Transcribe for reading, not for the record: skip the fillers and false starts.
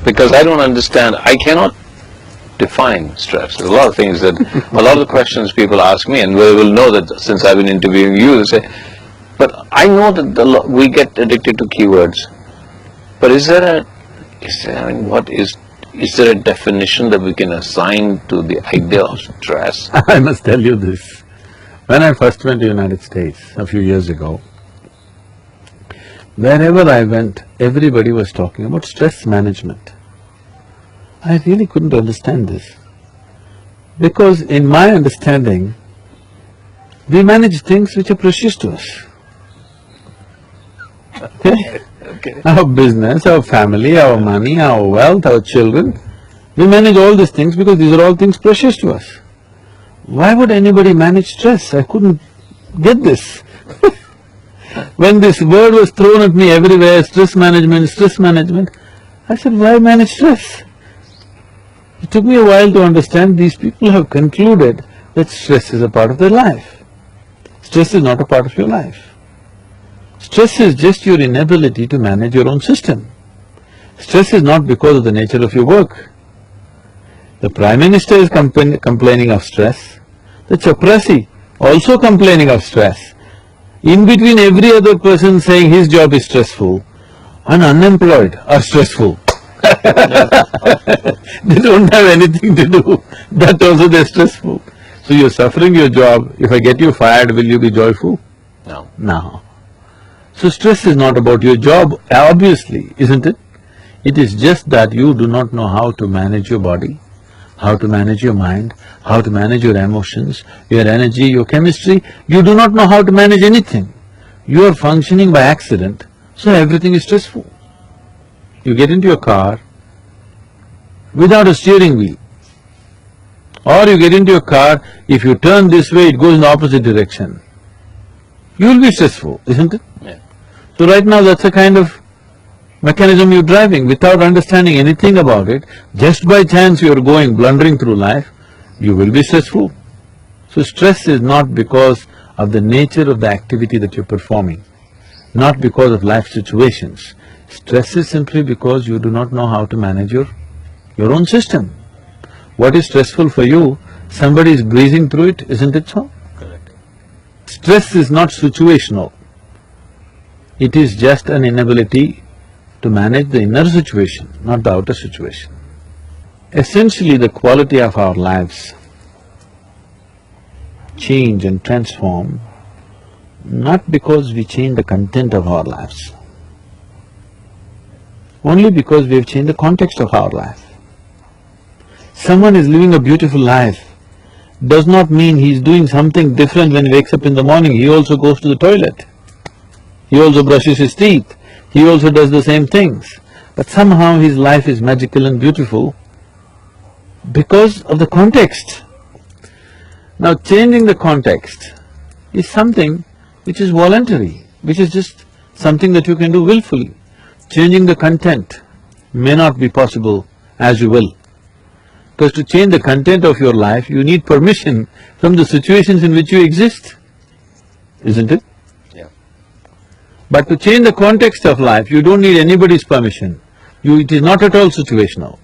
Because I don't understand, I cannot define stress. There's a lot of things that, a lot of the questions people ask me, and we will know that since I've been interviewing you, they say, but I know that we get addicted to keywords. But is there a definition that we can assign to the idea of stress? I must tell you this. When I first went to the United States a few years ago, wherever I went, everybody was talking about stress management. I really couldn't understand this. Because in my understanding, we manage things which are precious to us. Okay? Our business, our family, our money, our wealth, our children, we manage all these things because these are all things precious to us. Why would anybody manage stress? I couldn't get this. When this word was thrown at me everywhere, stress management, I said, why manage stress? It took me a while to understand these people have concluded that stress is a part of their life. Stress is not a part of your life. Stress is just your inability to manage your own system. Stress is not because of the nature of your work. The Prime Minister is complaining of stress, the chaprasi also complaining of stress. In between every other person saying his job is stressful, and unemployed are stressful. They don't have anything to do, that also they're stressful. So you're suffering your job, if I get you fired, will you be joyful? No. No. So stress is not about your job, obviously, isn't it? It is just that you do not know how to manage your body, how to manage your mind, how to manage your emotions, your energy, your chemistry. You do not know how to manage anything. You are functioning by accident, so everything is stressful. You get into your car without a steering wheel, or you get into your car, if you turn this way, it goes in the opposite direction. You will be stressful, isn't it? Yeah. So right now that's a kind of mechanism you're driving without understanding anything about it. Just by chance you're going, blundering through life, you will be stressful. So stress is not because of the nature of the activity that you're performing, not because of life situations. Stress is simply because you do not know how to manage your own system. What is stressful for you, somebody is breezing through it, isn't it so? Correct. Stress is not situational. It is just an inability to manage the inner situation, not the outer situation. Essentially, the quality of our lives change and transform not because we change the content of our lives, only because we have changed the context of our life. Someone is living a beautiful life does not mean he's doing something different when he wakes up in the morning. He also goes to the toilet, he also brushes his teeth, he also does the same things. But somehow his life is magical and beautiful because of the context. Now changing the context is something which is voluntary, which is just something that you can do willfully. Changing the content may not be possible as you will. Because to change the content of your life, you need permission from the situations in which you exist, isn't it? Yeah. But to change the context of life, you don't need anybody's permission. It is not at all situational.